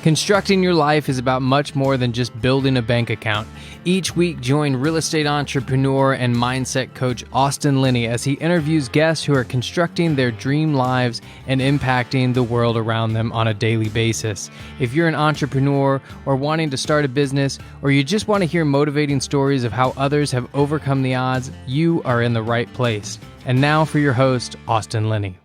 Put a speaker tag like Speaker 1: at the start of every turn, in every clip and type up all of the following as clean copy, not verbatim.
Speaker 1: Constructing your life is about much more than just building a bank account. Each week, join real estate entrepreneur and mindset coach Austin Linney as he interviews guests who are constructing their dream lives and impacting the world around them on a daily basis. If you're an entrepreneur or wanting to start a business, or you just want to hear motivating stories of how others have overcome the odds, you are in the right place. And now for your host, Austin Linney.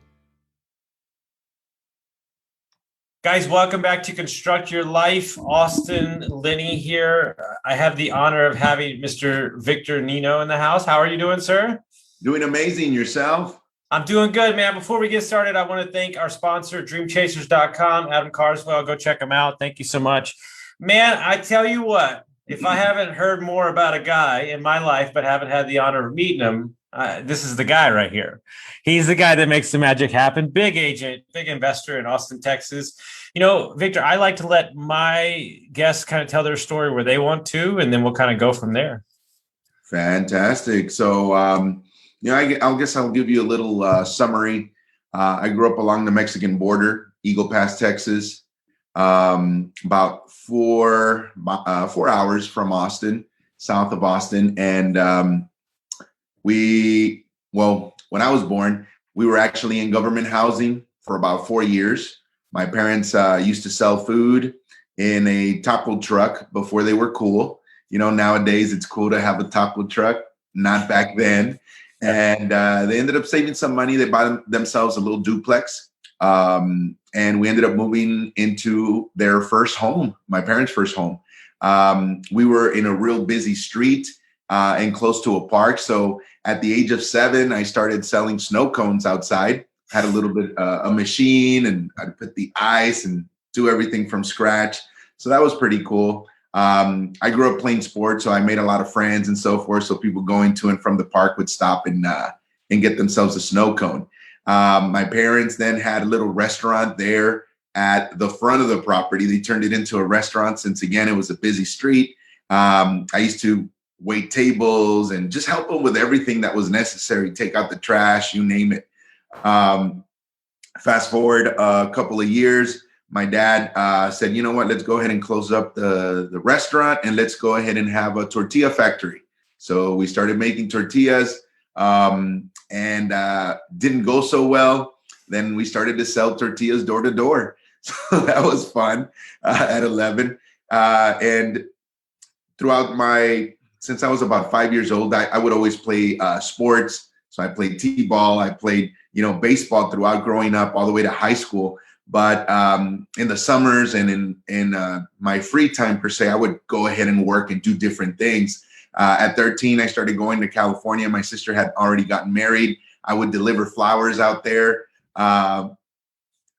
Speaker 2: Guys, welcome back to Construct Your Life. Austin Linney here. I have the honor of having Mr. Victor Nino in the house. How are you doing, sir?
Speaker 3: Doing amazing. Yourself?
Speaker 2: I'm doing good, man. Before we get started, I want to thank our sponsor, dreamchasers.com, Adam Carswell. Go check him out. Thank you so much. Man, I tell you what, if I haven't heard more about a guy in my life but haven't had the honor of meeting him, this is the guy right here. He's the guy that makes the magic happen. Big agent, big investor in Austin, Texas. You know, Victor, I like to let my guests kind of tell their story where they want to, and then we'll kind of go from there.
Speaker 3: Fantastic. So, I guess I'll give you a little summary. I grew up along the Mexican border, Eagle Pass, Texas, about four hours from Austin, south of Austin. And when I was born, we were actually in government housing for about 4 years. My parents used to sell food in a taco truck before they were cool. You know, nowadays it's cool to have a taco truck, not back then. And they ended up saving some money. They bought themselves a little duplex. And we ended up moving into their first home, my parents' first home. We were in a real busy street and close to a park. So at the age of 7, I started selling snow cones outside. Had a little bit a machine, and I'd put the ice and do everything from scratch. So that was pretty cool. I grew up playing sports, so I made a lot of friends and so forth. So people going to and from the park would stop and get themselves a snow cone. My parents then had a little restaurant there at the front of the property. They turned it into a restaurant since, again, it was a busy street. I used to wait tables and just help them with everything that was necessary, take out the trash, you name it. Fast forward a couple of years, my dad said, you know what, let's go ahead and close up the restaurant and let's go ahead and have a tortilla factory. So we started making tortillas and didn't go so well. Then we started to sell tortillas door to door. So that was fun at 11. And since I was about 5 years old, I would always play sports. So I played t-ball, I played, baseball throughout growing up all the way to high school. But in the summers and in my free time, per se, I would go ahead and work and do different things. At 13, I started going to California. My sister had already gotten married. I would deliver flowers out there. I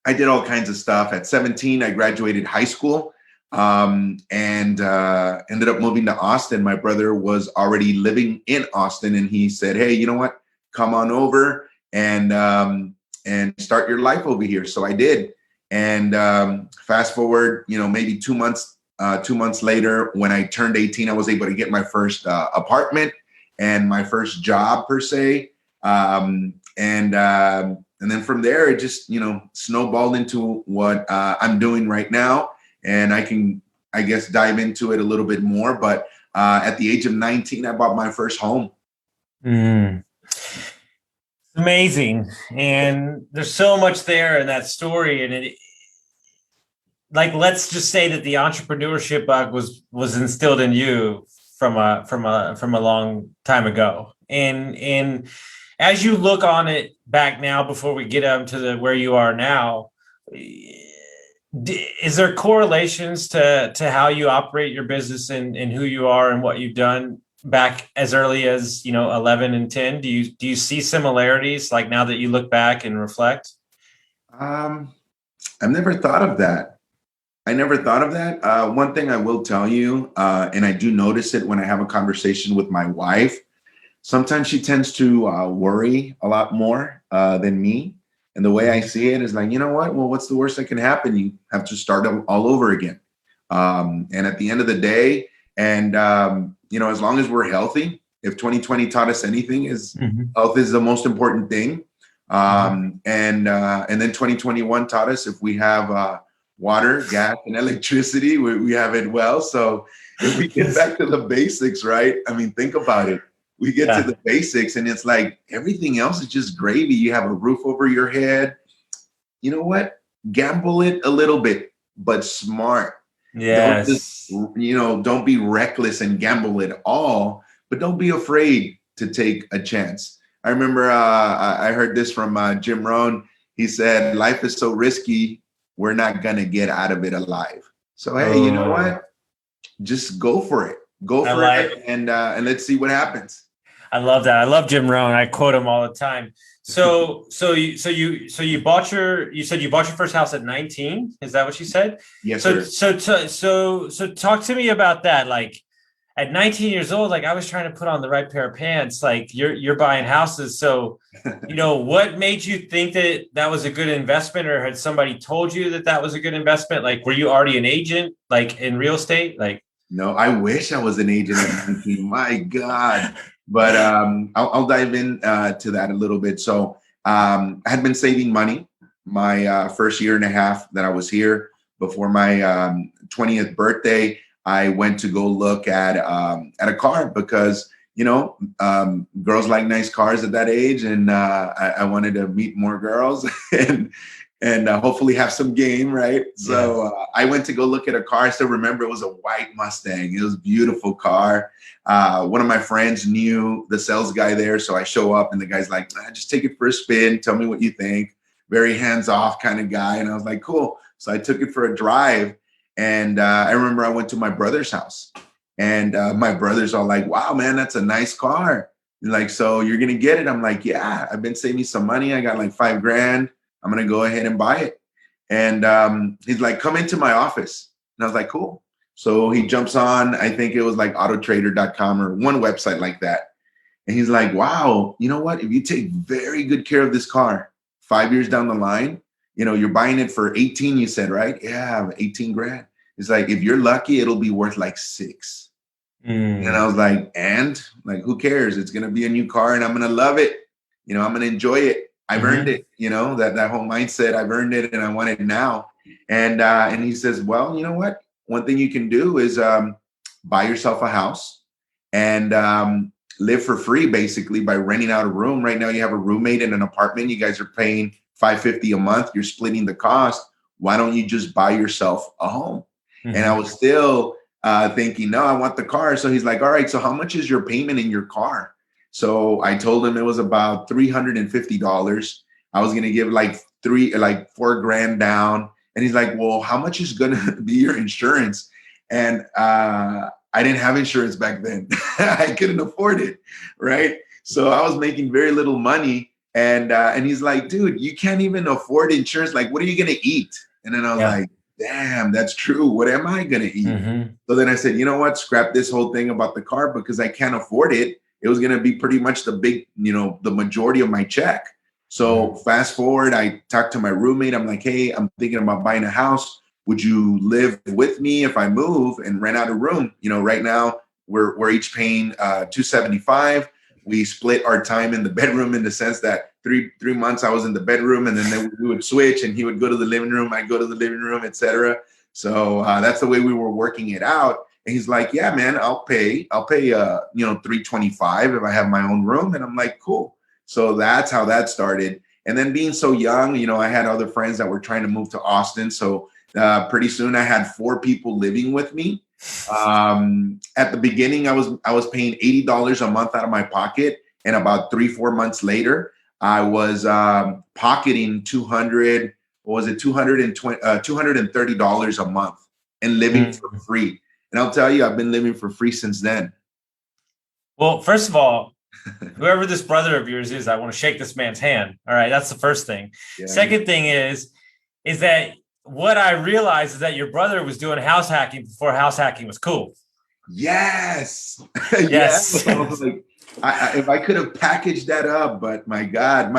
Speaker 3: did all kinds of stuff. At 17, I graduated high school and ended up moving to Austin. My brother was already living in Austin, and he said, hey, you know what? Come on over and start your life over here. So I did. And fast forward, maybe 2 months later, when I turned 18, I was able to get my first apartment and my first job, per se. And then from there, it just, snowballed into what I'm doing right now. And I can, I guess, dive into it a little bit more. But at the age of 19, I bought my first home.
Speaker 2: Amazing. And there's so much there in that story. And let's just say that the entrepreneurship bug was instilled in you from a long time ago. And as you look on it back now, before we get up to where you are now, is there correlations to how you operate your business and who you are and what you've done back as early as 11 and 10? Do you see similarities, like now that you look back and reflect?
Speaker 3: I've never thought of that. One thing I will tell you, and I do notice it when I have a conversation with my wife, sometimes she tends to worry a lot more than me. And the way I see it is like, you know what? Well, what's the worst that can happen? You have to start all over again. And at the end of the day, and as long as we're healthy, if 2020 taught us anything, is health is the most important thing. And then 2021 taught us if we have water, gas, and electricity. We have it well. So if we get back to the basics, right? I mean, think about it. We get to the basics and it's like everything else is just gravy. You have a roof over your head. You know what? Gamble it a little bit, but smart. Don't just,
Speaker 2: Yes.
Speaker 3: don't be reckless and gamble it all, but don't be afraid to take a chance. I remember I heard this from Jim Rohn. He said, life is so risky, we're not going to get out of it alive. So, hey, you know what? Just go for it. Go for it, and let's see what happens.
Speaker 2: I love that. I love Jim Rohn. I quote him all the time. So you bought you said you bought your first house at 19. Is that what you said?
Speaker 3: Yes,
Speaker 2: sir.
Speaker 3: So
Speaker 2: Talk to me about that. Like at 19 years old, like I was trying to put on the right pair of pants. Like you're buying houses. So, what made you think that was a good investment, or had somebody told you that was a good investment? Like, were you already an agent, like in real estate? Like,
Speaker 3: no, I wish I was an agent at 19. My God. But I'll dive in to that a little bit. So I had been saving money my first year and a half that I was here. Before my 20th birthday, I went to go look at a car because, girls like nice cars at that age. And I wanted to meet more girls and hopefully have some game, right? So I went to go look at a car. I still remember it was a white Mustang. It was a beautiful car. One of my friends knew the sales guy there. So I show up and the guy's like, just take it for a spin. Tell me what you think. Very hands-off kind of guy. And I was like, cool. So I took it for a drive. And I remember I went to my brother's house. And my brothers are like, wow, man, that's a nice car. And like, so you're going to get it? I'm like, yeah, I've been saving some money. I got like $5,000. I'm going to go ahead and buy it. And he's like, come into my office. And I was like, cool. So he jumps on, I think it was like autotrader.com or one website like that. And he's like, wow, you know what? If you take very good care of this car, 5 years down the line, you're buying it for 18, you said, right? Yeah, 18 grand. It's like, if you're lucky, it'll be worth like 6. And I was like, who cares? It's going to be a new car and I'm going to love it. I'm going to enjoy it. I've earned it, that whole mindset. I've earned it and I want it now. And he says, well, you know what? One thing you can do is buy yourself a house and live for free, basically, by renting out a room. Right now, you have a roommate in an apartment. You guys are paying $550 a month. You're splitting the cost. Why don't you just buy yourself a home? And I was still thinking, no, I want the car. So he's like, all right, so how much is your payment in your car? So I told him it was about $350. I was going to give like $4,000 down. And he's like, well, how much is going to be your insurance? And I didn't have insurance back then. I couldn't afford it. Right. So I was making very little money. And he's like, dude, you can't even afford insurance. Like, what are you going to eat? And then I was like, damn, that's true. What am I going to eat? So then I said, you know what? Scrap this whole thing about the car because I can't afford it. It was going to be pretty much the majority of my check. So fast forward, I talked to my roommate. I'm like, hey, I'm thinking about buying a house. Would you live with me if I move and rent out a room? Right now we're each paying $275. We split our time in the bedroom in the sense that three months I was in the bedroom and then we would switch and he would go to the living room. I'd go to the living room, etc. So that's the way we were working it out. And he's like, yeah, man, I'll pay $325 if I have my own room. And I'm like, cool. So that's how that started. And then being so young, I had other friends that were trying to move to Austin. So pretty soon I had 4 people living with me. At the beginning, I was paying $80 a month out of my pocket. And about 3-4 months later, I was pocketing $230 a month and living for free. And I'll tell you, I've been living for free since then.
Speaker 2: Well, first of all, whoever this brother of yours is, I want to shake this man's hand. All right. That's the first thing. Yeah. Second thing is that what I realized is that your brother was doing house hacking before house hacking was cool.
Speaker 3: Yes.
Speaker 2: Yes.
Speaker 3: I was like, if I could have packaged that up, but my God,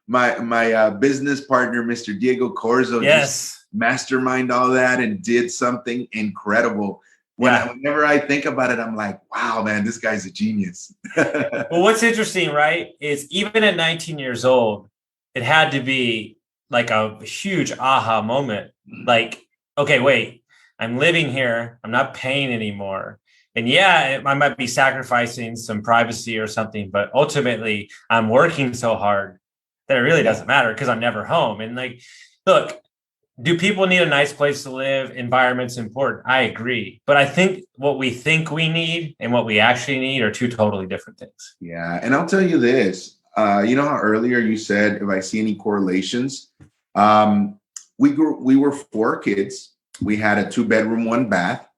Speaker 3: my business partner, Mr. Diego Corzo, just mastermind all that and did something incredible. Whenever I think about it, I'm like, wow, man, this guy's a genius.
Speaker 2: Well, what's interesting, right, is even at 19 years old, it had to be like a huge aha moment. Like okay, wait, I'm living here. I'm not paying anymore. And yeah, I might be sacrificing some privacy or something, but ultimately I'm working so hard that it really doesn't matter because I'm never home. And like, look, do people need a nice place to live? Environment's important. I agree. But I think what we think we need and what we actually need are two totally different things.
Speaker 3: Yeah. And I'll tell you this, you know how earlier you said, if I see any correlations, um, we were four kids. We had a 2-bedroom, 1 bath,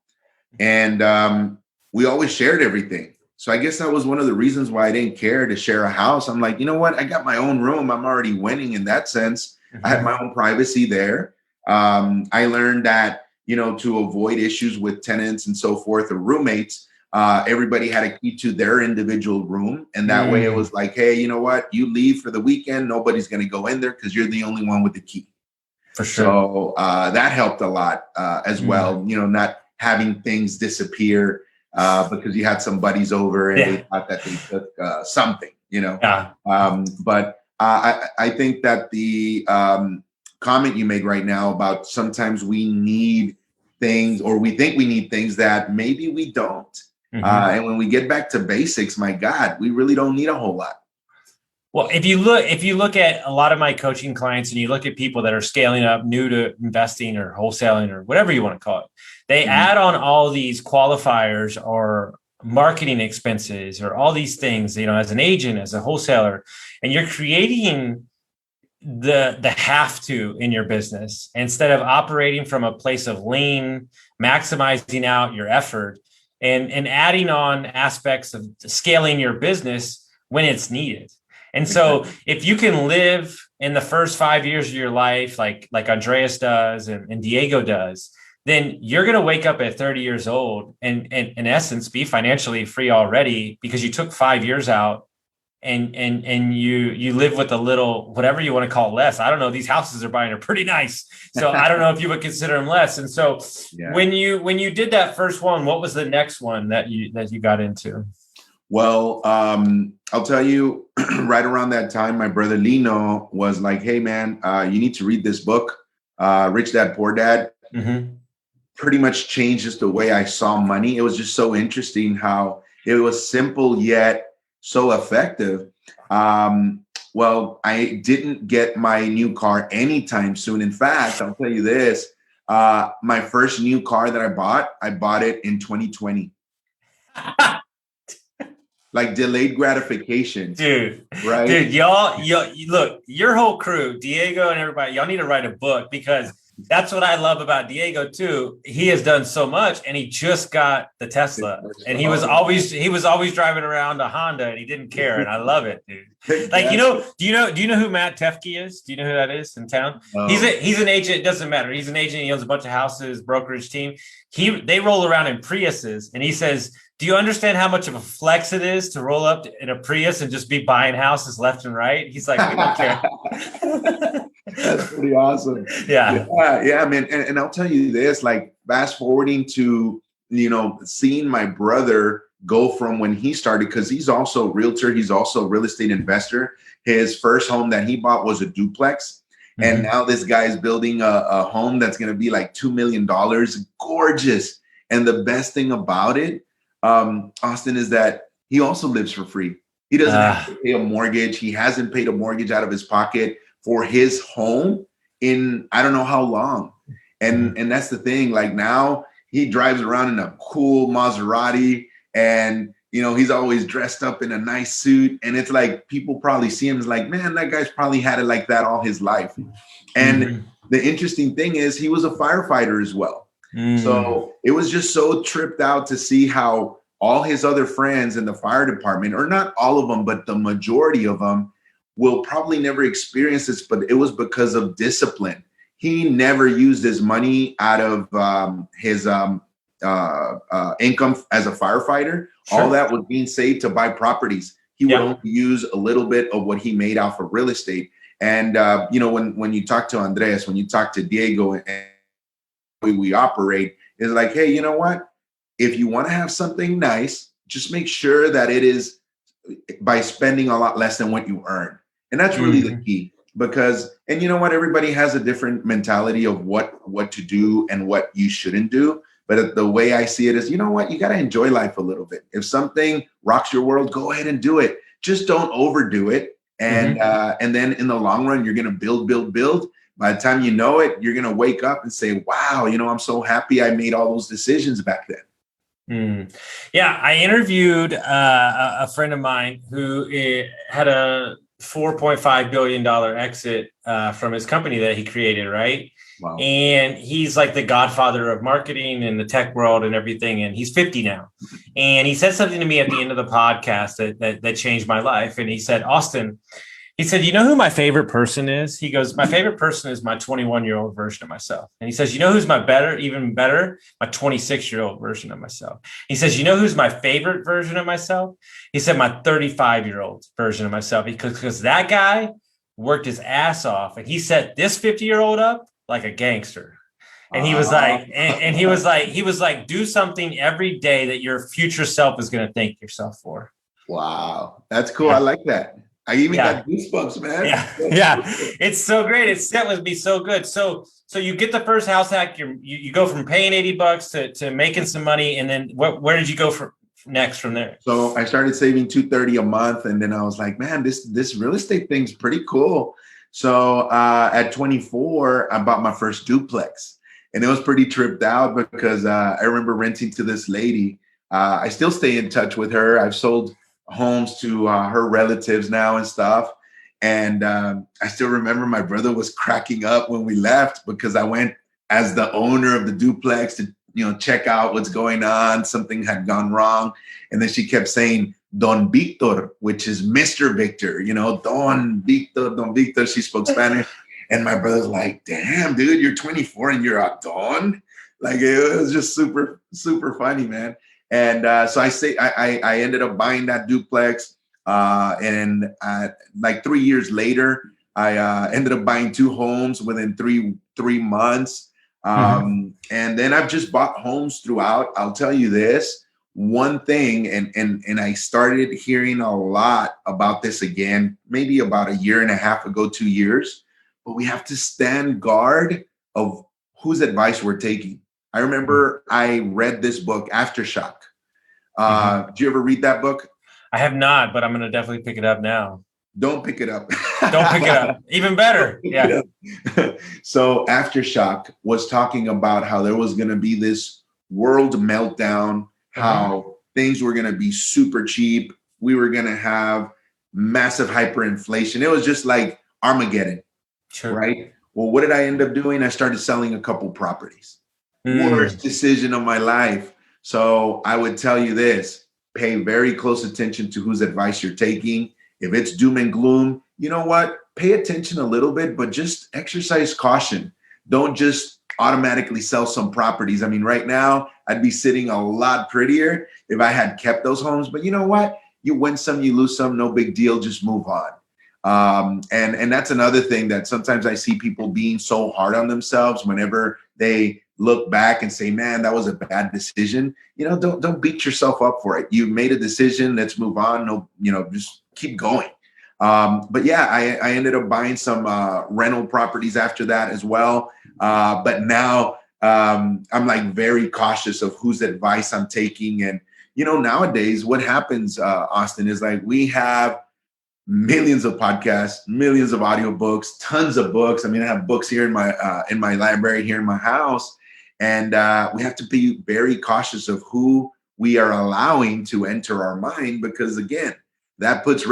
Speaker 3: and we always shared everything. So I guess that was one of the reasons why I didn't care to share a house. I'm like, you know what? I got my own room. I'm already winning in that sense. I had my own privacy there. I learned that, you know, to avoid issues with tenants and so forth or roommates, everybody had a key to their individual room. And that way it was like, hey, you know what? You leave for the weekend. Nobody's going to go in there because you're the only one with the key.
Speaker 2: For sure.
Speaker 3: So that helped a lot as well, you know, not having things disappear because you had some buddies over and they thought that they took something, you know. But I think that the comment you made right now about sometimes we need things or we think we need things that maybe we don't. And when we get back to basics, my God, we really don't need a whole lot.
Speaker 2: Well, if you look at a lot of my coaching clients and you look at people that are scaling up new to investing or wholesaling or whatever you want to call it, they add on all these qualifiers or marketing expenses or all these things, you know, as an agent, as a wholesaler, and you're creating the have to in your business instead of operating from a place of lean, maximizing out your effort and adding on aspects of scaling your business when it's needed. And so if you can live in the first 5 years of your life, like Andreas does and Diego does, then you're going to wake up at 30 years old and in essence, be financially free already because you took 5 years out and you live with a little, whatever you want to call it, less. I don't know. These houses they're buying are pretty nice. So I don't know if you would consider them less. And so when you did that first one, what was the next one that you got into?
Speaker 3: Well, I'll tell you, right around that time, my brother Lino was like, hey, man, you need to read this book, Rich Dad, Poor Dad. Pretty much changed just the way I saw money. It was just so interesting how it was simple yet so effective. Well, I didn't get my new car anytime soon. In fact, I'll tell you this, my first new car that I bought it in 2020. Like delayed gratification,
Speaker 2: dude.
Speaker 3: Right,
Speaker 2: dude. Y'all, look, your whole crew, Diego and everybody, y'all need to write a book because that's what I love about Diego too. He has done so much, and he just got the Tesla, and he was always driving around a Honda, and he didn't care, and I love it, dude. Like, you know, do you know who Matt Tefke is? Do you know who that is in town? He's an agent. It doesn't matter. He's an agent. He owns a bunch of houses, brokerage team. They roll around in Priuses, and he says, do you understand how much of a flex it is to roll up in a Prius and just be buying houses left and right? He's like, we don't care.
Speaker 3: That's pretty awesome.
Speaker 2: Yeah,
Speaker 3: man. And I'll tell you this, like fast forwarding to, you know, seeing my brother go from when he started, because he's also a realtor, he's also a real estate investor. His first home that he bought was a duplex. And now this guy's building a home that's going to be like $2 million. Gorgeous. And the best thing about it, Austin, is that he also lives for free. He doesn't have to pay a mortgage. He hasn't paid a mortgage out of his pocket for his home in I don't know how long. And that's the thing. Like now he drives around in a cool Maserati and, you know, he's always dressed up in a nice suit. And it's like people probably see him as like, man, that guy's probably had it like that all his life. And the interesting thing is he was a firefighter as well. So it was just so tripped out to see how all his other friends in the fire department, or not all of them, but the majority of them, will probably never experience this, but it was because of discipline. He never used his money out of his income as a firefighter. All that was being saved to buy properties. He would only use a little bit of what he made out for real estate. And, you know, when you talk to Andreas, when you talk to Diego and we operate, is like, hey, you know what? If you want to have something nice, just make sure that it is by spending a lot less than what you earn. And that's really the key. because, and you know what, everybody has a different mentality of what to do and what you shouldn't do. But the way I see it is, you know what, you got to enjoy life a little bit. If something rocks your world, go ahead and do it. Just don't overdo it. And then in the long run, you're going to build. By the time you know it, you're going to wake up and say, wow, I'm so happy I made all those decisions back then.
Speaker 2: Yeah, I interviewed a friend of mine who had a $4.5 billion exit from his company that he created, right?
Speaker 3: Wow.
Speaker 2: And he's like the godfather of marketing in the tech world and everything. And he's 50 now. And he said something to me at the end of the podcast that changed my life. And he said, Austin, he said, you know who my favorite person is? He goes, my favorite person is my 21-year-old version of myself. And he says, you know who's even better? My 26-year-old version of myself. He says, you know who's my favorite version of myself? He said, my 35-year-old version of myself, because that guy worked his ass off and he set this 50-year-old up like a gangster. And he was like, and he was like, do something every day that your future self is going to thank yourself for.
Speaker 3: Wow. That's cool. Yeah. I like that. I even got goosebumps, man.
Speaker 2: Yeah. It's so great. It set with me so good. So you get the first house hack. You go from paying $80 to making some money. And then where did you go next from there?
Speaker 3: So I started saving $230 a month. And then I was like, man, this real estate thing's pretty cool. So at 24, I bought my first duplex. And it was pretty tripped out because I remember renting to this lady. I still stay in touch with her. I've sold homes to her relatives now and stuff. And I still remember my brother was cracking up when we left because I went as the owner of the duplex to, check out what's going on. Something had gone wrong. And then she kept saying, Don Victor, which is Mr. Victor, Don Victor. She spoke Spanish. And my brother's like, damn, dude, you're 24 and you're a Don. Like, it was just super, super funny, man. And so I ended up buying that duplex. And like 3 years later, I ended up buying 2 homes within three months. And then I've just bought homes throughout. I'll tell you this one thing, and I started hearing a lot about this again, maybe about a year and a half ago, 2 years. But we have to stand guard of whose advice we're taking. I remember I read this book, Aftershock. Did you ever read that book?
Speaker 2: I have not, but I'm going to definitely pick it up now.
Speaker 3: Don't pick it up.
Speaker 2: Don't pick it up. Even better. Yeah.
Speaker 3: So Aftershock was talking about how there was going to be this world meltdown, how things were going to be super cheap. We were going to have massive hyperinflation. It was just like Armageddon.
Speaker 2: Sure.
Speaker 3: Right. Well, what did I end up doing? I started selling a couple properties. Worst decision of my life. So I would tell you this, pay very close attention to whose advice you're taking. If it's doom and gloom, you know what? Pay attention a little bit, but just exercise caution. Don't just automatically sell some properties. I mean, right now I'd be sitting a lot prettier if I had kept those homes. But you know what? You win some, you lose some, no big deal. Just move on. And that's another thing that sometimes I see people being so hard on themselves whenever they look back and say, man, that was a bad decision. Don't beat yourself up for it. You made a decision. Let's move on. No, just keep going. But yeah, I ended up buying some rental properties after that as well. But now I'm like very cautious of whose advice I'm taking. And, nowadays what happens, Austin, is like we have millions of podcasts, millions of audiobooks, tons of books. I mean, I have books here in my library here in my house. And we have to be very cautious of who we are allowing to enter our mind, because again, that puts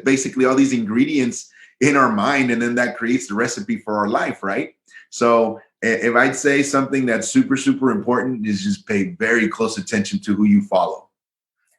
Speaker 3: basically all these ingredients in our mind, and then that creates the recipe for our life, right? So if I'd say something that's super, super important is just pay very close attention to who you follow.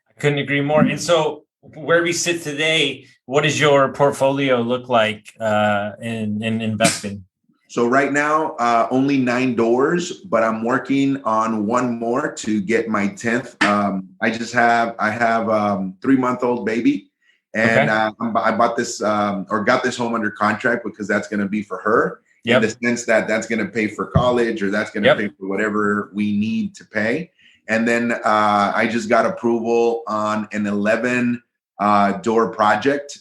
Speaker 2: I couldn't agree more. And so where we sit today, what does your portfolio look like in investing?
Speaker 3: So right now, only 9 doors, but I'm working on one more to get my 10th. I have 3-month-old baby, and I bought this or got this home under contract because that's going to be for her. In the sense that that's going to pay for college, or that's going to pay for whatever we need to pay. And then I just got approval on an 11 door project.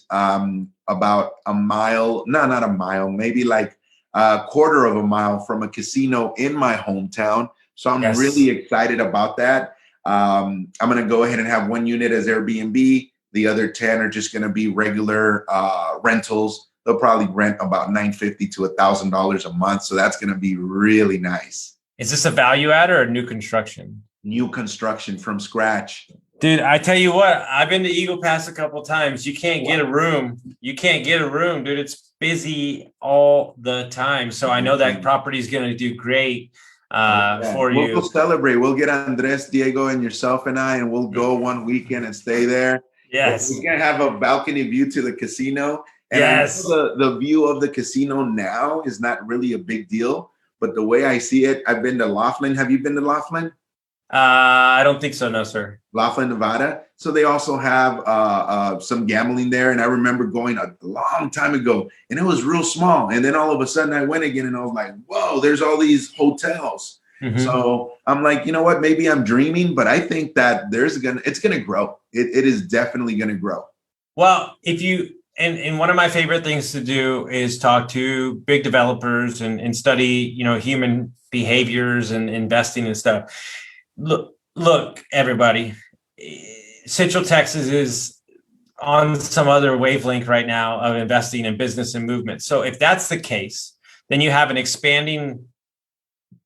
Speaker 3: about a mile, no, not a mile, maybe like a quarter of a mile from a casino in my hometown. So I'm really excited about that. I'm going to go ahead and have one unit as Airbnb. The other 10 are just going to be regular rentals. They'll probably rent about $950 to $1,000 a month. So that's going to be really nice.
Speaker 2: Is this a value add or a new construction?
Speaker 3: New construction from scratch.
Speaker 2: Dude, I tell you what, I've been to Eagle Pass a couple of times. You can't get a room. Dude. It's busy all the time. So I know that property is going to do great for you.
Speaker 3: We'll celebrate. We'll get Andres, Diego, and yourself and I, and we'll go one weekend and stay there.
Speaker 2: Yes.
Speaker 3: We're going to have a balcony view to the casino. And
Speaker 2: yes.
Speaker 3: The view of the casino now is not really a big deal. But the way I see it, I've been to Laughlin. Have you been to Laughlin?
Speaker 2: I don't think so. No, sir.
Speaker 3: Laughlin, Nevada. So they also have some gambling there. And I remember going a long time ago and it was real small. And then all of a sudden I went again and I was like, whoa, there's all these hotels. Mm-hmm. So I'm like, you know what, maybe I'm dreaming, but I think that it's going to grow. It is definitely going to grow.
Speaker 2: Well, and one of my favorite things to do is talk to big developers and study, human behaviors and investing and stuff. Look, everybody, Central Texas is on some other wavelength right now of investing in business and movement. So if that's the case, then you have an expanding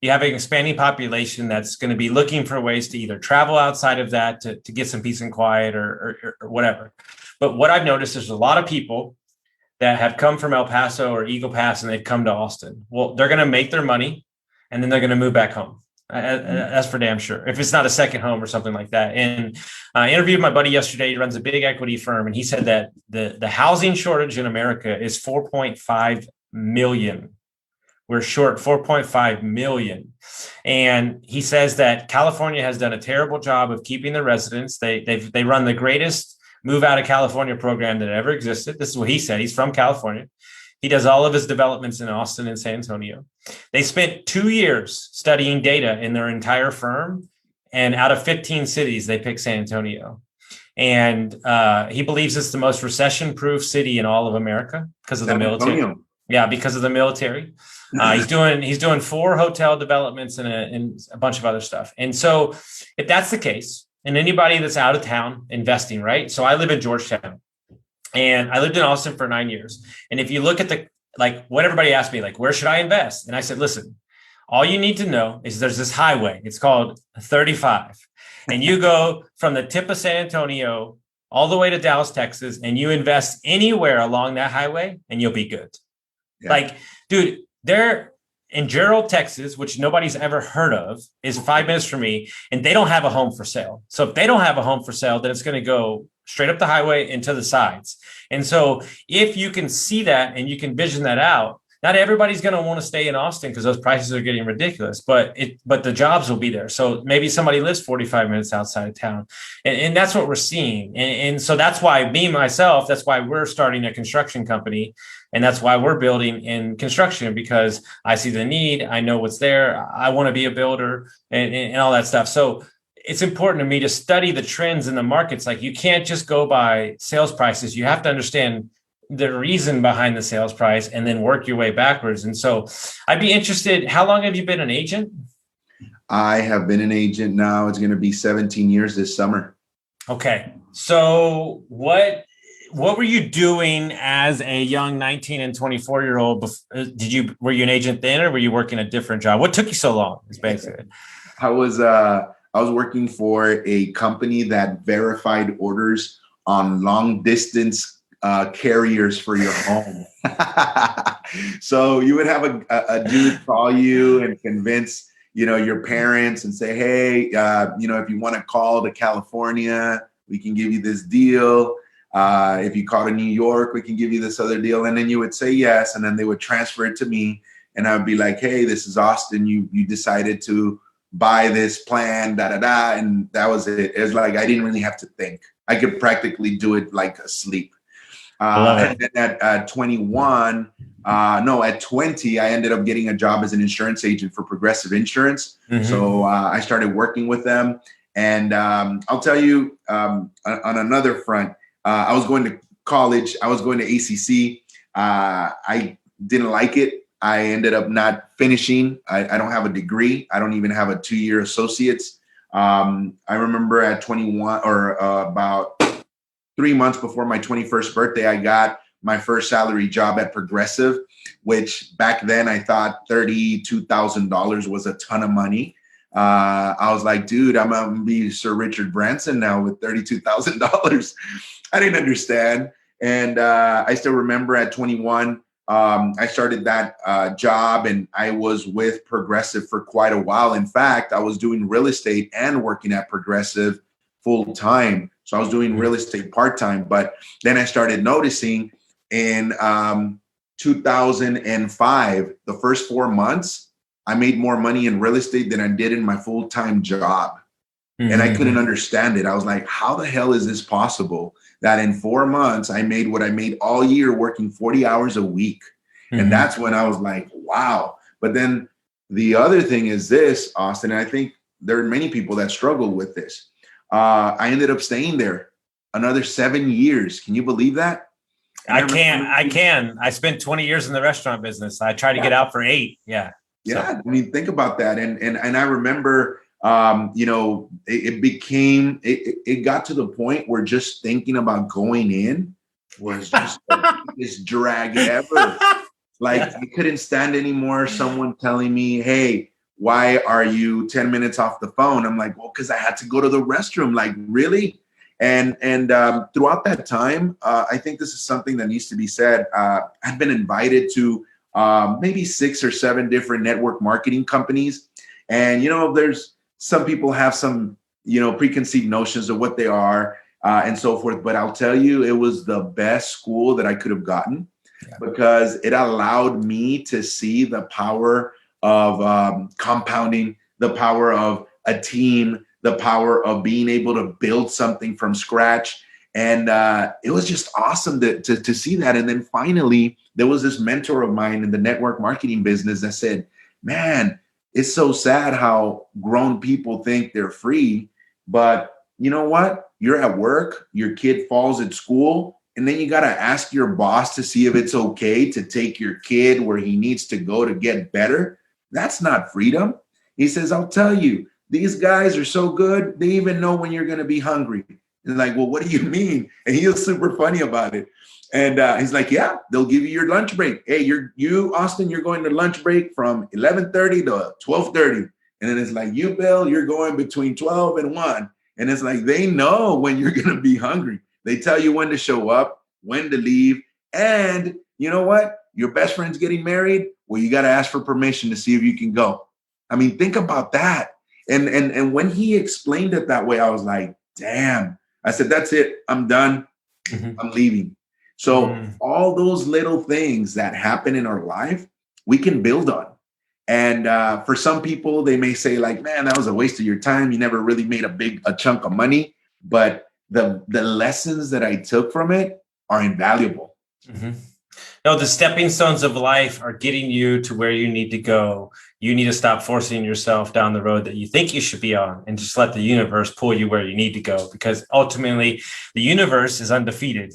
Speaker 2: population that's going to be looking for ways to either travel outside of that to get some peace and quiet or whatever. But what I've noticed is a lot of people that have come from El Paso or Eagle Pass and they've come to Austin. Well, they're going to make their money and then they're going to move back home. That's for damn sure. If it's not a second home or something like that. And I interviewed my buddy yesterday. He runs a big equity firm. And he said that the housing shortage in America is 4.5 million. We're short 4.5 million. And he says that California has done a terrible job of keeping the residents. They run the greatest move out of California program that ever existed. This is what he said. He's from California. He does all of his developments in Austin and San Antonio. They spent 2 years studying data in their entire firm. And out of 15 cities, they picked San Antonio. And he believes it's the most recession-proof city in all of America because of the military. Yeah, because of the military. He's doing 4 hotel developments and a bunch of other stuff. And so if that's the case, and anybody that's out of town investing, right? So I live in Georgetown. And I lived in Austin for 9 years. And if you look at what everybody asked me, where should I invest? And I said, listen, all you need to know is there's this highway. It's called 35. And you go from the tip of San Antonio all the way to Dallas, Texas, and you invest anywhere along that highway and you'll be good. Yeah. Dude, there in Gerald, Texas, which nobody's ever heard of, is 5 minutes from me, and they don't have a home for sale. So if they don't have a home for sale, then it's going to go straight up the highway and to the sides. And so if you can see that and you can vision that out, not everybody's going to want to stay in Austin because those prices are getting ridiculous, but the jobs will be there. So maybe somebody lives 45 minutes outside of town. And that's what we're seeing. And so that's why that's why we're starting a construction company. And that's why we're building in construction, because I see the need. I know what's there. I want to be a builder and all that stuff. So it's important to me to study the trends in the markets. You can't just go by sales prices. You have to understand the reason behind the sales price and then work your way backwards. And so I'd be interested, how long have you been an agent?
Speaker 3: I have been an agent now. It's going to be 17 years this summer.
Speaker 2: Okay. So what were you doing as a young 19 and 24-year-old? Were you an agent then, or were you working a different job? What took you so long? Is basically.
Speaker 3: I was working for a company that verified orders on long distance carriers for your home. So you would have a dude call you and convince, your parents and say, hey, if you want to call to California, we can give you this deal. If you call to New York, we can give you this other deal. And then you would say yes. And then they would transfer it to me. And I would be like, hey, this is Austin. You decided to buy this plan, And that was it. It was I didn't really have to think. I could practically do it asleep. And then at 21, at 20, I ended up getting a job as an insurance agent for Progressive Insurance. Mm-hmm. So I started working with them. And I'll tell you on another front, I was going to college. I was going to ACC. I didn't like it. I ended up not finishing. I don't have a degree. I don't even have a 2-year associate's. I remember at 21 or about 3 months before my 21st birthday, I got my first salary job at Progressive, which back then I thought $32,000 was a ton of money. I was like, dude, I'm going to be Sir Richard Branson now with $32,000. I didn't understand. And I still remember at 21, I started that job, and I was with Progressive for quite a while. In fact, I was doing real estate and working at Progressive full time. So I was doing real estate part-time, but then I started noticing in 2005, the first 4 months, I made more money in real estate than I did in my full-time job. And I couldn't understand it. I was like, how the hell is this possible that in 4 months I made what I made all year working 40 hours a week? And that's when I was like, wow. But then the other thing is this, Austin, and I think there are many people that struggle with this. I ended up staying there another 7 years. Can you believe that?
Speaker 2: I can. I spent 20 years in the restaurant business. I tried to get out for 8. Yeah.
Speaker 3: Yeah. I mean, think about that. And I remember, it got to the point where just thinking about going in was just the biggest drag ever. Like, I couldn't stand anymore. Someone telling me, hey, why are you 10 minutes off the phone? I'm like, well, because I had to go to the restroom. Like, really? And throughout that time, I think this is something that needs to be said. I've been invited to maybe 6 or 7 different network marketing companies. And, there's some people have some, preconceived notions of what they are and so forth. But I'll tell you, it was the best school that I could have gotten because it allowed me to see the power of compounding, the power of a team, the power of being able to build something from scratch. And it was just awesome to see that. And then finally, there was this mentor of mine in the network marketing business that said, man, it's so sad how grown people think they're free. But you know what? You're at work, your kid falls at school, and then you got to ask your boss to see if it's okay to take your kid where he needs to go to get better. That's not freedom. He says, I'll tell you, these guys are so good, they even know when you're going to be hungry. And like, well, what do you mean? And he was super funny about it. And he's like, yeah, they'll give you your lunch break. Hey, you, Austin, you're going to lunch break from 11:30 to 12:30. And then it's like, you, Bill, you're going between 12 and 1. And it's like, they know when you're going to be hungry. They tell you when to show up, when to leave. And you know what? Your best friend's getting married. Well, you got to ask for permission to see if you can go. I mean, think about that. And when he explained it that way, I was like, damn. I said, that's it. I'm done. I'm leaving. So all those little things that happen in our life, we can build on. And for some people, they may say like, man, that was a waste of your time. You never really made a chunk of money. But the lessons that I took from it are invaluable.
Speaker 2: No, the stepping stones of life are getting you to where you need to go. You need to stop forcing yourself down the road that you think you should be on and just let the universe pull you where you need to go, because ultimately the universe is undefeated.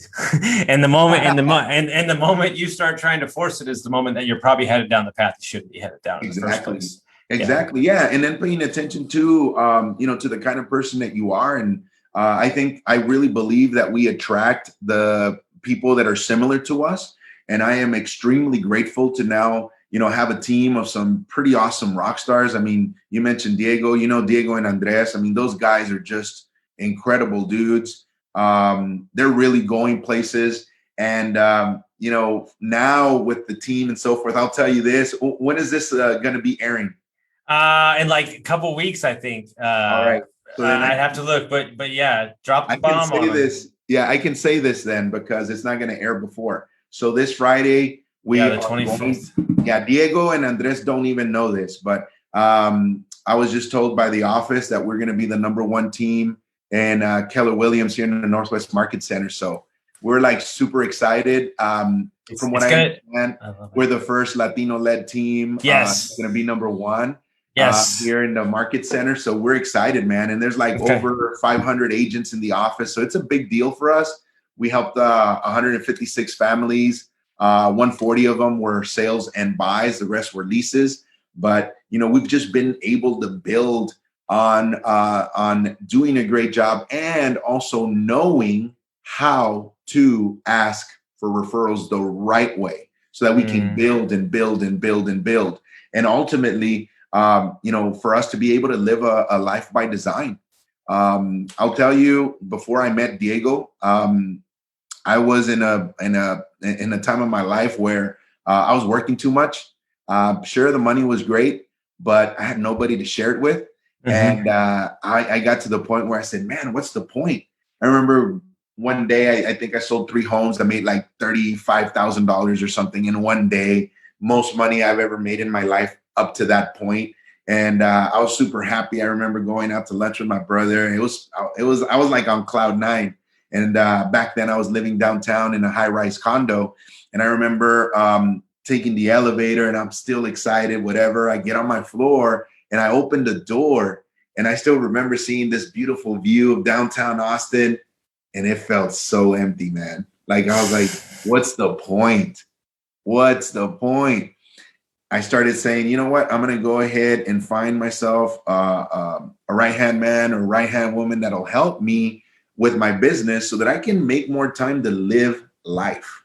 Speaker 2: And the moment you start trying to force it is the moment that you're probably headed down the path you shouldn't be headed down in the first place.
Speaker 3: Exactly. Yeah. And then paying attention to, to the kind of person that you are. And I really believe that we attract the people that are similar to us. And I am extremely grateful to now, have a team of some pretty awesome rock stars. I mean, you mentioned Diego, Diego and Andres. I mean, those guys are just incredible dudes. They're really going places. And, now with the team and so forth, I'll tell you this. When is this going to be airing?
Speaker 2: In like a couple of weeks, I think.
Speaker 3: All right. So
Speaker 2: I'd have to look, but yeah, drop the bomb on
Speaker 3: this. Yeah, I can say this then because it's not going to air before. So this Friday, the 25th. Diego and Andres don't even know this, but I was just told by the office that we're going to be the #1 team in Keller Williams here in the Northwest Market Center. So we're like super excited. From what I understand, we're the first Latino-led team.
Speaker 2: Yes,
Speaker 3: going to be #1.
Speaker 2: Yes,
Speaker 3: here in the Market Center. So we're excited, man. And there's like over 500 agents in the office. So it's a big deal for us. We helped 156 families. 140 of them were sales and buys. The rest were leases. But, we've just been able to build on doing a great job and also knowing how to ask for referrals the right way so that we can build and build and build and build. And ultimately, for us to be able to live a life by design. I'll tell you, before I met Diego, I was in a time of my life where I was working too much. Sure, the money was great, but I had nobody to share it with. And I got to the point where I said, man, what's the point? I remember one day, I think I sold 3 homes. I made like $35,000 or something in one day, most money I've ever made in my life up to that point. And I was super happy. I remember going out to lunch with my brother. I was like on cloud 9. And back then I was living downtown in a high-rise condo. And I remember taking the elevator, and I'm still excited, whatever. I get on my floor and I opened the door, and I still remember seeing this beautiful view of downtown Austin. And it felt so empty, man. Like, I was like, what's the point? What's the point? I started saying, you know what? I'm going to go ahead and find myself a right-hand man or right-hand woman that'll help me with my business so that I can make more time to live life,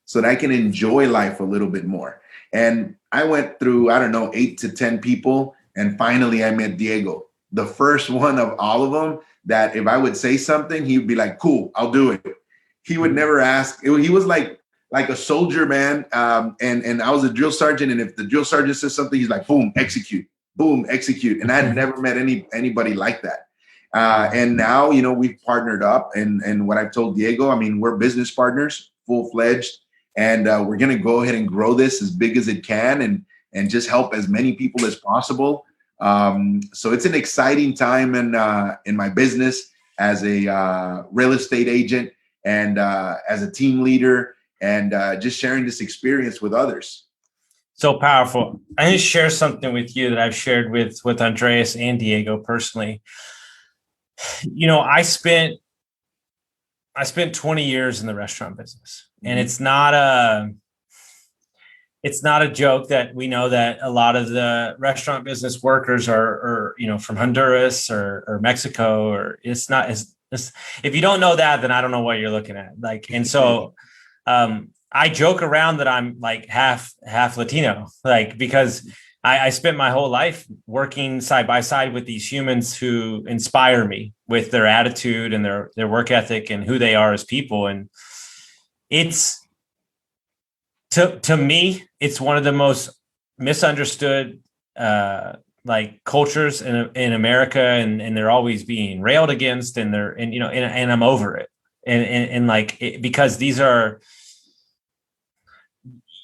Speaker 3: so that I can enjoy life a little bit more. And I went through, 8 to 10 people. And finally I met Diego, the first one of all of them that if I would say something, he would be like, cool, I'll do it. He would never ask. He was like a soldier, man. And I was a drill sergeant. And if the drill sergeant says something, he's like, boom, execute, boom, execute. And I had never met anybody like that. And now, we've partnered up. And what I've told Diego, we're business partners, full-fledged. And we're going to go ahead and grow this as big as it can and just help as many people as possible. So it's an exciting time in my business as a real estate agent and as a team leader and just sharing this experience with others.
Speaker 2: So powerful. I need to share something with you that I've shared with Andreas and Diego personally. I spent 20 years in the restaurant business, and it's not a joke that we know that a lot of the restaurant business workers are from Honduras or Mexico, or it's not as, if you don't know that, then I don't know what you're looking at. And so I joke around that I'm like half Latino, because I spent my whole life working side by side with these humans who inspire me with their attitude and their work ethic and who they are as people. And it's, to me, it's one of the most misunderstood cultures in America, and they're always being railed against, and I'm over it. And because these are,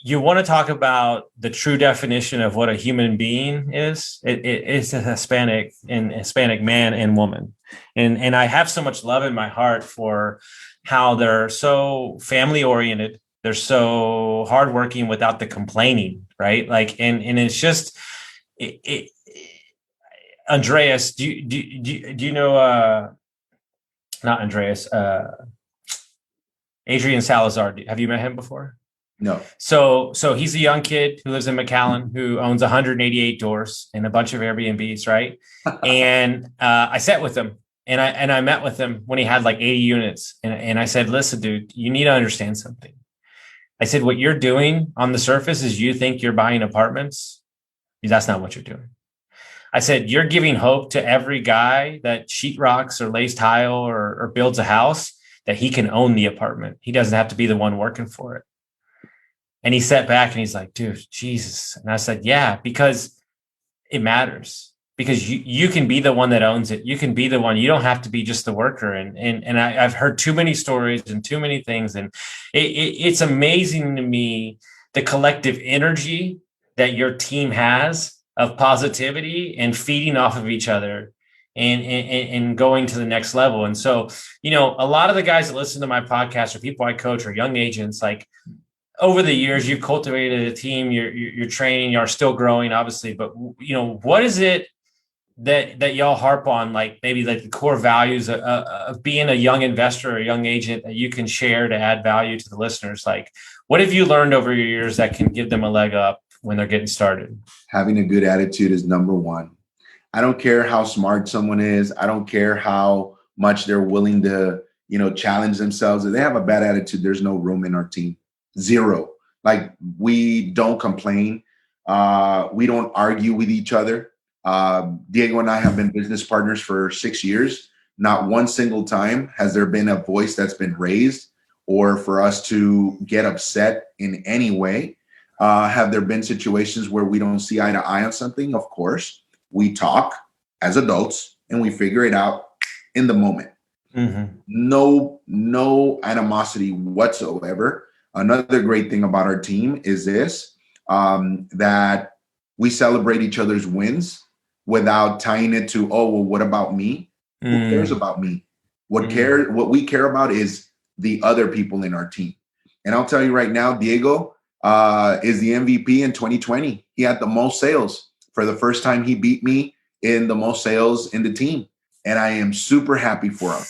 Speaker 2: you want to talk about the true definition of what a human being is. It's a Hispanic man and woman. And I have so much love in my heart for how they're so family oriented. They're so hardworking without the complaining, right? And it's just, Andreas, do you know, not Andreas, Adrian Salazar. Have you met him before?
Speaker 3: No.
Speaker 2: So he's a young kid who lives in McAllen, who owns 188 doors and a bunch of Airbnbs, right? And I sat with him, and I met with him when he had like 80 units. And I said, listen, dude, you need to understand something. I said, what you're doing on the surface is you think you're buying apartments. That's not what you're doing. I said, you're giving hope to every guy that sheetrocks or lays tile or builds a house that he can own the apartment. He doesn't have to be the one working for it. And he sat back and he's like, dude, Jesus. And I said, yeah, because it matters. Because you can be the one that owns it. You can be the one. You don't have to be just the worker. And I've heard too many stories and too many things. And it's amazing to me, the collective energy that your team has of positivity and feeding off of each other and going to the next level. And so, a lot of the guys that listen to my podcast or people I coach are young agents. Over the years, you've cultivated a team, you're training, you're still growing, obviously. But, what is it that y'all harp on, like maybe like the core values of being a young investor or a young agent that you can share to add value to the listeners? Like, what have you learned over your years that can give them a leg up when they're getting started?
Speaker 3: Having a good attitude is number one. I don't care how smart someone is. I don't care how much they're willing to, challenge themselves. If they have a bad attitude, there's no room in our team. Zero. Like, we don't complain. We don't argue with each other. Diego and I have been business partners for 6 years. Not one single time has there been a voice that's been raised or for us to get upset in any way. Have there been situations where we don't see eye to eye on something? Of course. We talk as adults and we figure it out in the moment. Mm-hmm. No animosity whatsoever. Another great thing about our team is this, that we celebrate each other's wins without tying it to, oh, well, what about me? Who cares about me? What we care about is the other people in our team. And I'll tell you right now, Diego is the MVP in 2020. He had the most sales. For the first time, he beat me in the most sales in the team. And I am super happy for him.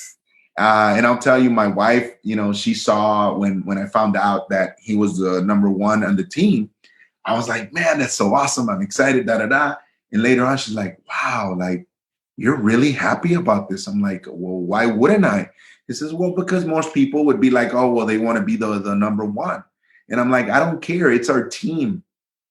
Speaker 3: And I'll tell you, my wife, she saw when I found out that he was the number one on the team, I was like, man, that's so awesome. I'm excited, da-da-da. And later on, she's like, wow, like, you're really happy about this. I'm like, well, why wouldn't I? He says, well, because most people would be like, oh, well, they want to be the number one. And I'm like, I don't care. It's our team.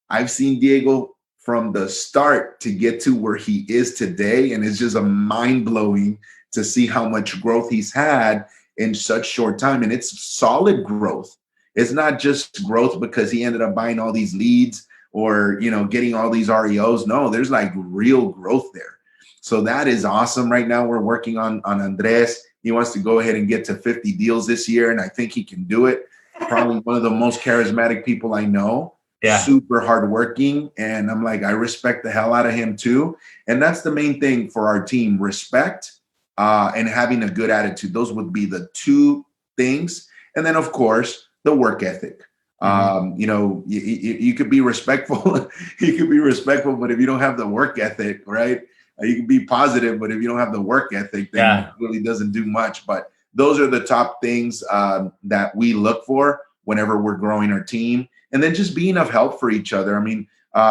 Speaker 3: I've seen Diego from the start to get to where he is today. And it's just a mind-blowing to see how much growth he's had in such short time. And it's solid growth. It's not just growth because he ended up buying all these leads or, getting all these REOs. No, there's like real growth there. So that is awesome. Right now, we're working on Andres. He wants to go ahead and get to 50 deals this year. And I think he can do it. Probably one of the most charismatic people I know. Yeah. Super hardworking. And I'm like, I respect the hell out of him too. And that's the main thing for our team, respect and having a good attitude. Those would be the two things. And then, of course, the work ethic. You could be respectful. You could be respectful, but if you don't have the work ethic, right? You can be positive, but if you don't have the work ethic, then it really doesn't do much. But those are the top things that we look for whenever we're growing our team. And then just being of help for each other. I mean,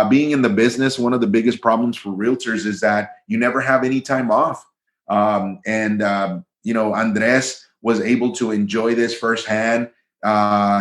Speaker 3: being in the business, one of the biggest problems for realtors is that you never have any time off. Andres was able to enjoy this firsthand.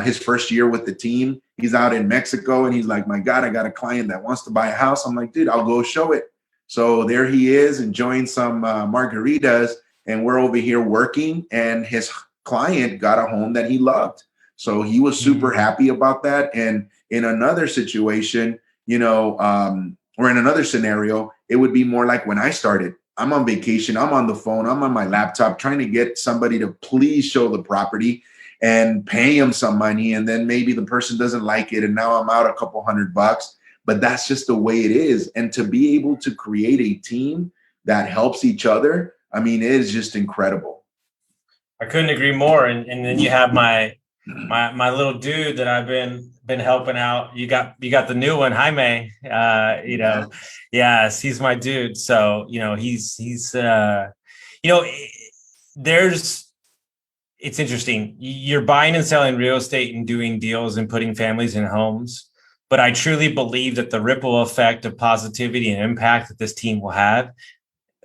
Speaker 3: His first year with the team, he's out in Mexico and he's like, my God, I got a client that wants to buy a house. I'm like, dude, I'll go show it. So there he is enjoying some margaritas and we're over here working, and his client got a home that he loved. So he was super happy about that. And in another situation, or in another scenario, it would be more like when I started. I'm on vacation, I'm on the phone, I'm on my laptop trying to get somebody to please show the property and pay him some money. And then maybe the person doesn't like it. And now I'm out a couple $100, but that's just the way it is. And to be able to create a team that helps each other, I mean, it is just incredible.
Speaker 2: I couldn't agree more. And then you have my little dude that I've been helping out. You got the new one, Jaime. Yes, he's my dude. So it's interesting. You're buying and selling real estate and doing deals and putting families in homes. But I truly believe that the ripple effect of positivity and impact that this team will have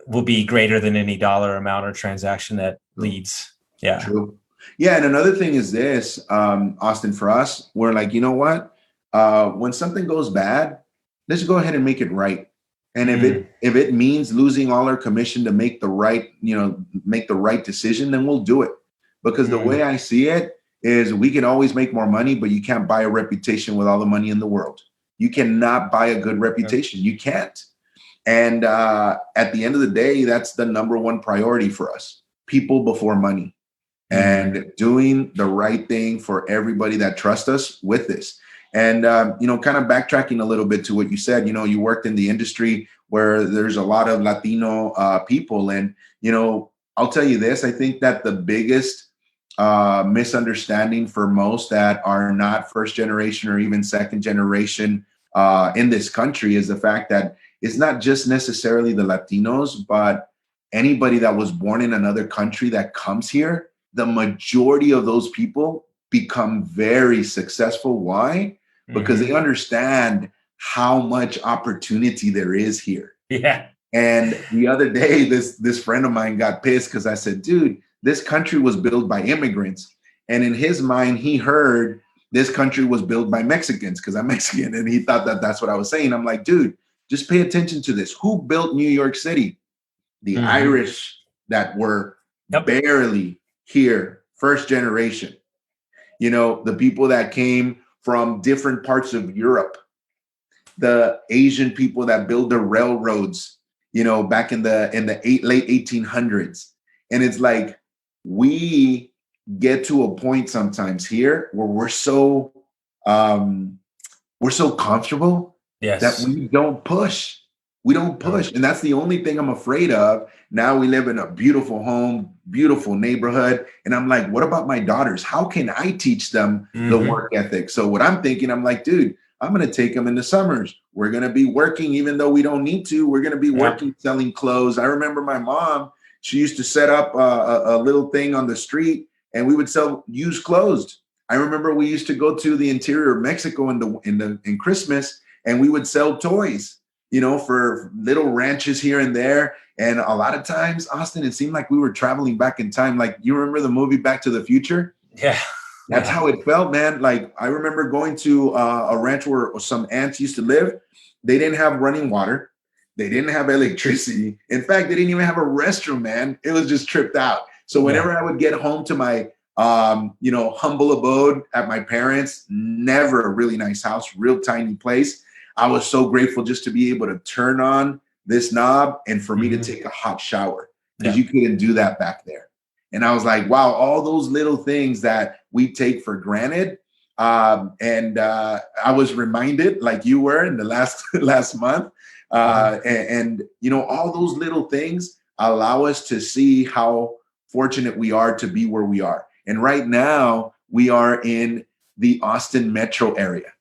Speaker 2: will be greater than any dollar amount or transaction that leads. Yeah.
Speaker 3: True. Yeah. And another thing is this, Austin, for us, we're like, you know what? When something goes bad, let's go ahead and make it right. And if it means losing all our commission to make the right decision, then we'll do it. Because the way I see it is we can always make more money, but you can't buy a reputation with all the money in the world. You cannot buy a good reputation. You can't. And at the end of the day, that's the number one priority for us. People before money. And doing the right thing for everybody that trusts us with this. And, kind of backtracking a little bit to what you said, you worked in the industry where there's a lot of Latino people. And, I'll tell you this, I think that the biggest misunderstanding for most that are not first generation or even second generation in this country is the fact that it's not just necessarily the Latinos, but anybody that was born in another country that comes here, the majority of those people become very successful. Why? Because they understand how much opportunity there is here.
Speaker 2: Yeah.
Speaker 3: And the other day, this friend of mine got pissed because I said, dude, this country was built by immigrants. And in his mind, he heard this country was built by Mexicans because I'm Mexican. And he thought that that's what I was saying. I'm like, dude, just pay attention to this. Who built New York City? The Irish that were barely here, first generation. You know, the people that came from different parts of Europe, the Asian people that built the railroads, you know, back in the late 1800s. And it's like, we get to a point sometimes here where we're so comfortable that we don't push. We don't push. And that's the only thing I'm afraid of. Now we live in a beautiful home, beautiful neighborhood. And I'm like, what about my daughters? How can I teach them the work ethic? So what I'm thinking, I'm like, dude, I'm going to take them in the summers. We're going to be working, even though we don't need to. We're going to be working, selling clothes. I remember my mom, she used to set up a little thing on the street and we would sell used clothes. I remember we used to go to the interior of Mexico in Christmas and we would sell toys, you know, for little ranches here and there. And a lot of times, Austin, it seemed like we were traveling back in time. Like, you remember the movie Back to the Future?
Speaker 2: Yeah.
Speaker 3: That's how it felt, man. Like, I remember going to a ranch where some aunts used to live. They didn't have running water. They didn't have electricity. In fact, they didn't even have a restroom, man. It was just tripped out. So whenever I would get home to my, humble abode at my parents', never a really nice house, real tiny place, I was so grateful just to be able to turn on this knob and for me to take a hot shower, because you couldn't do that back there. And I was like, wow, all those little things that we take for granted. And I was reminded, like you were in the last month, and all those little things allow us to see how fortunate we are to be where we are. And right now we are in the Austin metro area.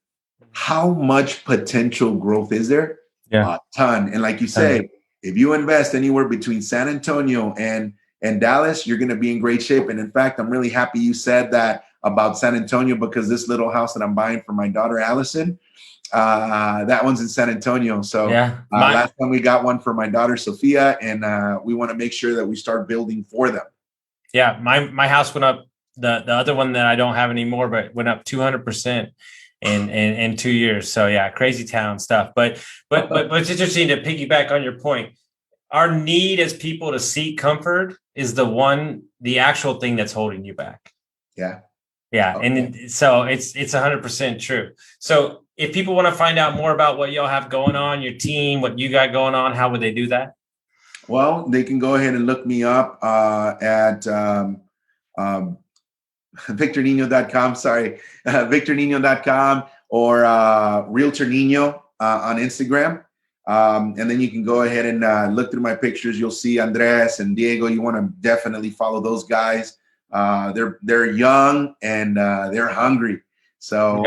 Speaker 3: How much potential growth is there? A ton. And like you say, if you invest anywhere between San Antonio and Dallas, you're going to be in great shape. And in fact, I'm really happy you said that about San Antonio, because this little house that I'm buying for my daughter, Allison, that one's in San Antonio. So last time we got one for my daughter, Sophia, and we want to make sure that we start building for them.
Speaker 2: Yeah. My house went up, the other one that I don't have anymore, but went up 200% in 2 years. So yeah, crazy town stuff. But it's interesting to piggyback on your point. Our need as people to seek comfort is the actual thing that's holding you back. Yeah. Yeah. Okay. And so it's 100% true. So if people want to find out more about what y'all have going on, your team, what you got going on, how would they do that?
Speaker 3: Well, they can go ahead and look me up at VictorNino.com. VictorNino.com or Realtor Nino on Instagram. And then you can go ahead and look through my pictures. You'll see Andres and Diego. You want to definitely follow those guys. They're young and they're hungry. So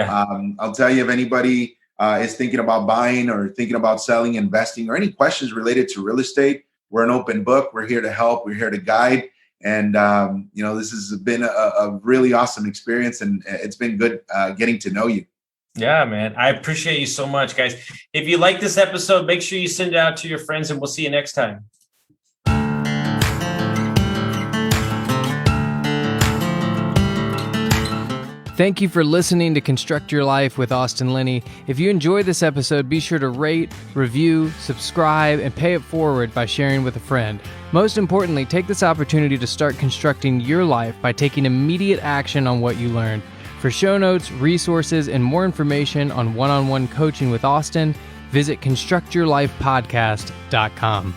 Speaker 3: I'll tell you, if anybody is thinking about buying or thinking about selling, investing, or any questions related to real estate, we're an open book. We're here to help. We're here to guide. And, this has been a really awesome experience, and it's been good getting to know you.
Speaker 2: Yeah, man. I appreciate you so much, guys. If you like this episode, make sure you send it out to your friends, and we'll see you next time.
Speaker 1: Thank you for listening to Construct Your Life with Austin Linney. If you enjoyed this episode, be sure to rate, review, subscribe, and pay it forward by sharing with a friend. Most importantly, take this opportunity to start constructing your life by taking immediate action on what you learned. For show notes, resources, and more information on one-on-one coaching with Austin, visit constructyourlifepodcast.com.